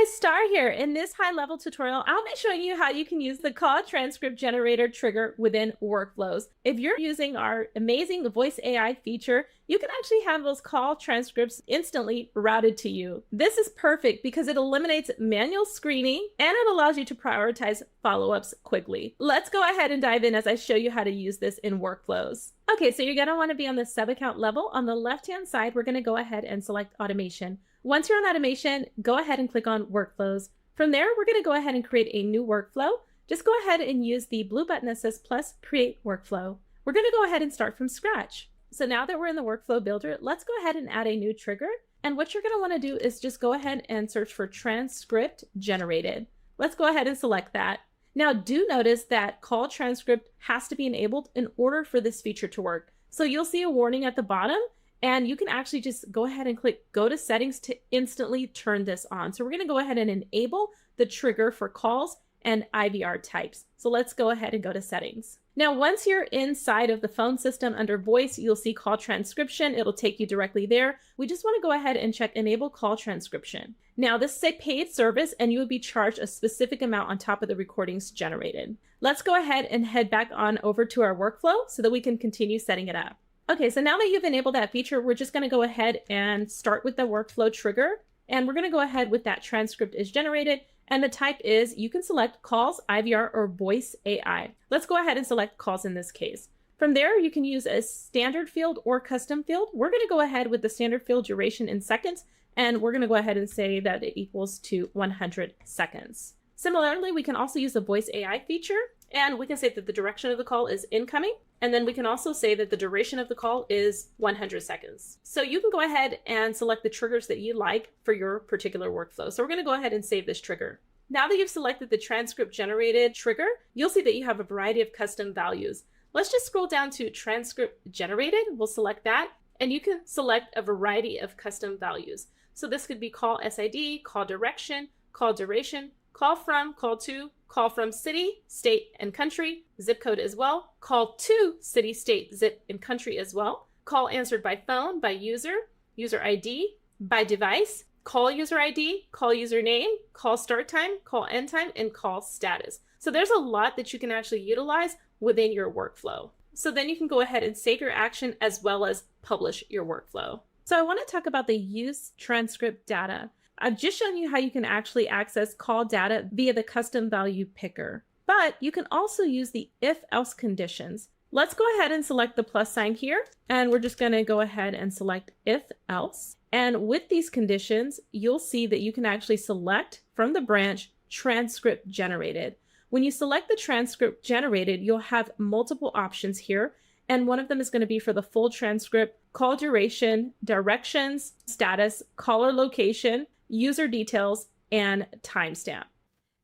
guys, Starr here. In this high-level tutorial, I'll be showing you how you can use the call transcript generator trigger within workflows. If you're using our amazing voice AI feature, you can actually have those call transcripts instantly routed to you. This is perfect because it eliminates manual screening and it allows you to prioritize follow-ups quickly. Let's go ahead and dive in as I show you how to use this in workflows. Okay, so you're going to want to be on the sub-account level. On the left-hand side, we're going to go ahead and select automation. Once you're on automation, go ahead and click on workflows. From there, we're going to go ahead and create a new workflow. Just go ahead and use the blue button that says plus create workflow. We're going to go ahead and start from scratch. So now that we're in the workflow builder, let's go ahead and add a new trigger. And what you're going to want to do is just go ahead and search for transcript generated. Let's go ahead and select that. Now do notice that call transcript has to be enabled in order for this feature to work. So you'll see a warning at the bottom, and you can actually just go ahead and click go to settings to instantly turn this on. So we're going to go ahead and enable the trigger for calls and IVR types. So let's go ahead and go to settings. Now, once you're inside of the phone system under voice, you'll see call transcription. It'll take you directly there. We just want to go ahead and check enable call transcription. Now, this is a paid service and you would be charged a specific amount on top of the recordings generated. Let's go ahead and head back on over to our workflow so that we can continue setting it up. Okay, so now that you've enabled that feature, we're just going to go ahead and start with the workflow trigger. And we're going to go ahead with that transcript is generated. And the type is, you can select calls, IVR, or voice AI. Let's go ahead and select calls in this case. From there, you can use a standard field or custom field. We're going to go ahead with the standard field duration in seconds. And we're going to go ahead and say that it equals to 100 seconds. Similarly, we can also use the voice AI feature. And we can say that the direction of the call is incoming. And then we can also say that the duration of the call is 100 seconds. So you can go ahead and select the triggers that you like for your particular workflow. So we're going to go ahead and save this trigger. Now that you've selected the transcript generated trigger, you'll see that you have a variety of custom values. Let's just scroll down to transcript generated. We'll select that, and you can select a variety of custom values. So this could be call SID, call direction, call duration, call from, call to, call from city, state, and country, zip code as well, call to city, state, zip, and country as well, call answered by phone, by user, user ID, by device, call user ID, call username, call start time, call end time, and call status. So there's a lot that you can actually utilize within your workflow. So then you can go ahead and save your action as well as publish your workflow. So I want to talk about the use transcript data. I've just shown you how you can actually access call data via the custom value picker, but you can also use the if-else conditions. Let's go ahead and select the plus sign here, and we're just going to go ahead and select if-else. And with these conditions, you'll see that you can actually select from the branch transcript generated. When you select the transcript generated, you'll have multiple options here. And one of them is going to be for the full transcript, call duration, directions, status, caller location, user details, and timestamp.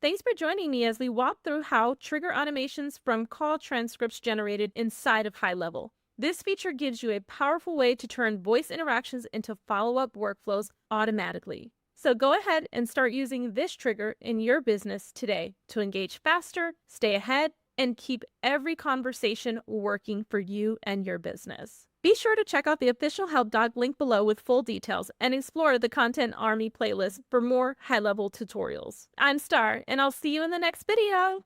Thanks for joining me as we walk through how trigger automations from call transcripts generated inside of HighLevel. This feature gives you a powerful way to turn voice interactions into follow-up workflows automatically. So go ahead and start using this trigger in your business today to engage faster, stay ahead, and keep every conversation working for you and your business. Be sure to check out the official help doc link below with full details and explore the Content Army playlist for more high-level tutorials. I'm Starr, and I'll see you in the next video.